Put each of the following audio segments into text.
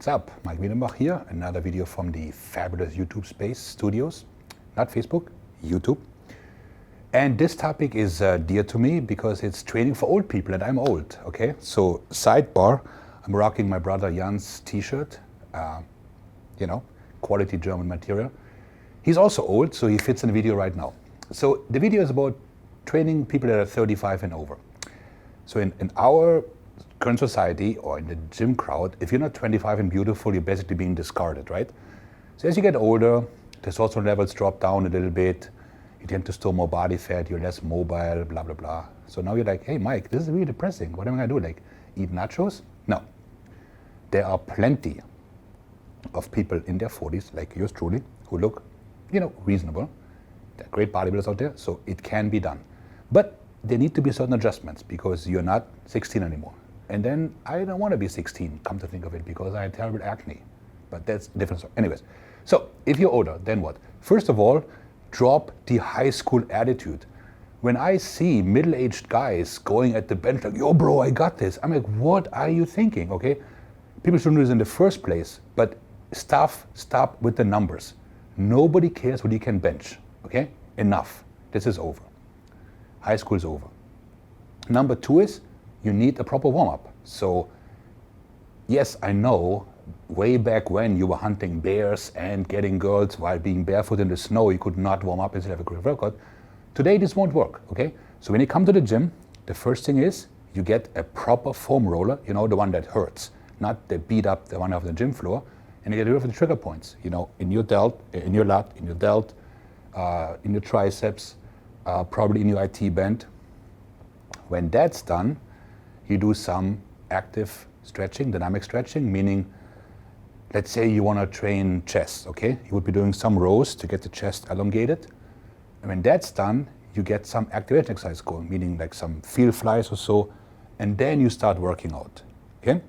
What's up? Maik Wiedenbach here, another video from the fabulous YouTube space studios, not Facebook, YouTube. And this topic is dear to me because it's training for old people and I'm old, okay? So sidebar, I'm rocking my brother Jan's t-shirt, quality German material. He's also old, so he fits in the video right now. So the video is about training people that are 35 and over. So in our current society or in the gym crowd, if you're not 25 and beautiful, you're basically being discarded, right? So as you get older, testosterone levels drop down a little bit, you tend to store more body fat, you're less mobile, blah, blah, blah. So now you're like, hey, Mike, this is really depressing. What am I gonna do? Like, eat nachos? No. There are plenty of people in their 40s, like yours truly, who look, reasonable. There are great bodybuilders out there, so it can be done. But there need to be certain adjustments because you're not 16 anymore. And then I don't want to be 16, come to think of it, because I had terrible acne. But that's a different story. Anyways, so if you're older, then what? First of all, drop the high school attitude. When I see middle-aged guys going at the bench like, yo bro, I got this. I'm like, what are you thinking, okay? People shouldn't do this in the first place, but stop with the numbers. Nobody cares what you can bench, okay? Enough, this is over. High school is over. Number two is, you need a proper warm-up. So, yes, I know, way back when you were hunting bears and getting girls while being barefoot in the snow, you could not warm up and still have a great workout. Today, this won't work, okay? So when you come to the gym, the first thing is, you get a proper foam roller, the one that hurts, not the beat up, the one off the gym floor, and you get rid of the trigger points, in your delt, in your lat, in your delt, in your triceps, probably in your IT band. When that's done, you do some active stretching, dynamic stretching, meaning, let's say you want to train chest, okay? You would be doing some rows to get the chest elongated. And when that's done, you get some activation exercise going, meaning like some field flies or so, and then you start working out, okay?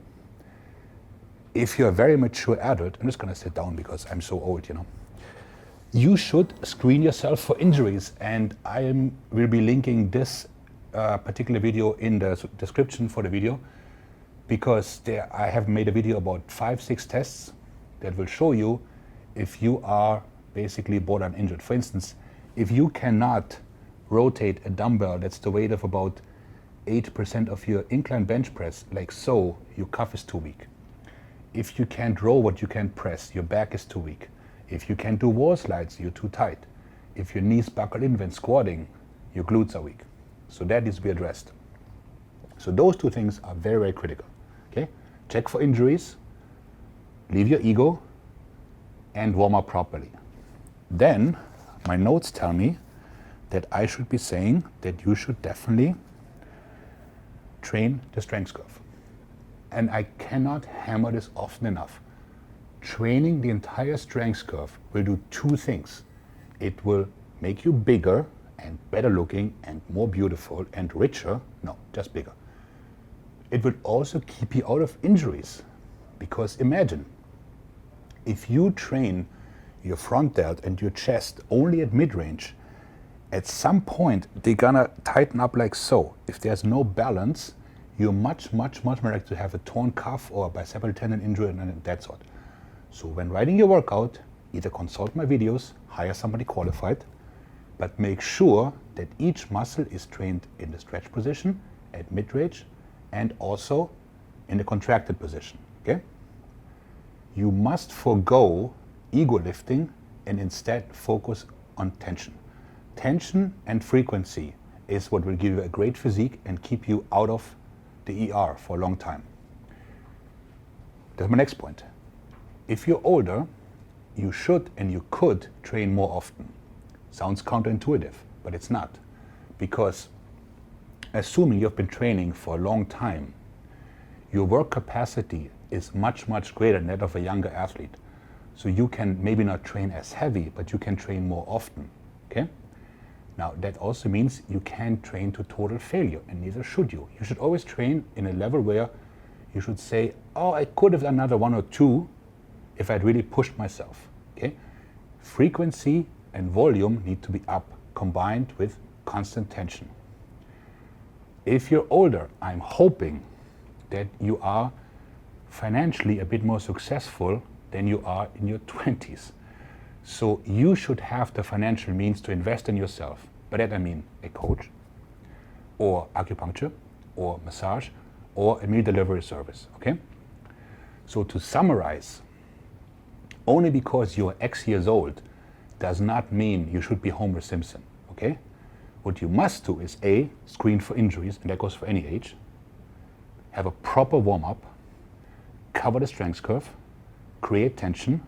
If you're a very mature adult, I'm just going to sit down because I'm so old, you should screen yourself for injuries, and I will be linking this particular video in the description for the video, because I have made a video about 5-6 tests that will show you if you are basically borderline injured. For instance, if you cannot rotate a dumbbell that's the weight of about 8% of your incline bench press, like so, your cuff is too weak. If you can't row what you can press, your back is too weak. If you can't do wall slides, you're too tight. If your knees buckle in when squatting, your glutes are weak. So that needs to be addressed. So those two things are very, very critical. Okay? Check for injuries, leave your ego, and warm up properly. Then my notes tell me that I should be saying that you should definitely train the strength curve. And I cannot hammer this often enough. Training the entire strength curve will do two things. It will make you bigger and better looking and more beautiful and richer. No, just bigger. It will also keep you out of injuries, because imagine if you train your front delt and your chest only at mid-range, at some point they're gonna tighten up like so. If there's no balance, you're much more likely to have a torn cuff or a bicipital tendon injury and that sort. So when writing your workout, either consult my videos, hire somebody qualified, but make sure that each muscle is trained in the stretch position at mid-range and also in the contracted position, okay? You must forego ego lifting and instead focus on tension. Tension and frequency is what will give you a great physique and keep you out of the ER for a long time. That's my next point. If you're older, you should and you could train more often. Sounds counterintuitive, but it's not. Because assuming you've been training for a long time, your work capacity is much greater than that of a younger athlete. So you can maybe not train as heavy, but you can train more often, okay? Now that also means you can't train to total failure, and neither should you. You should always train in a level where you should say, oh, I could have done another 1 or 2 if I'd really pushed myself, okay? Frequency and volume need to be up, combined with constant tension. If you're older, I'm hoping that you are financially a bit more successful than you are in your 20s. So you should have the financial means to invest in yourself. By that I mean a coach, or acupuncture, or massage, or a meal delivery service, okay? So to summarize, only because you're X years old does not mean you should be Homer Simpson, okay? What you must do is A, screen for injuries, and that goes for any age, have a proper warm-up, cover the strength curve, create tension,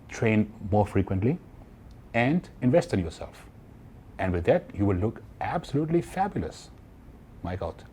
train more frequently, and invest in yourself. And with that, you will look absolutely fabulous. Mike out.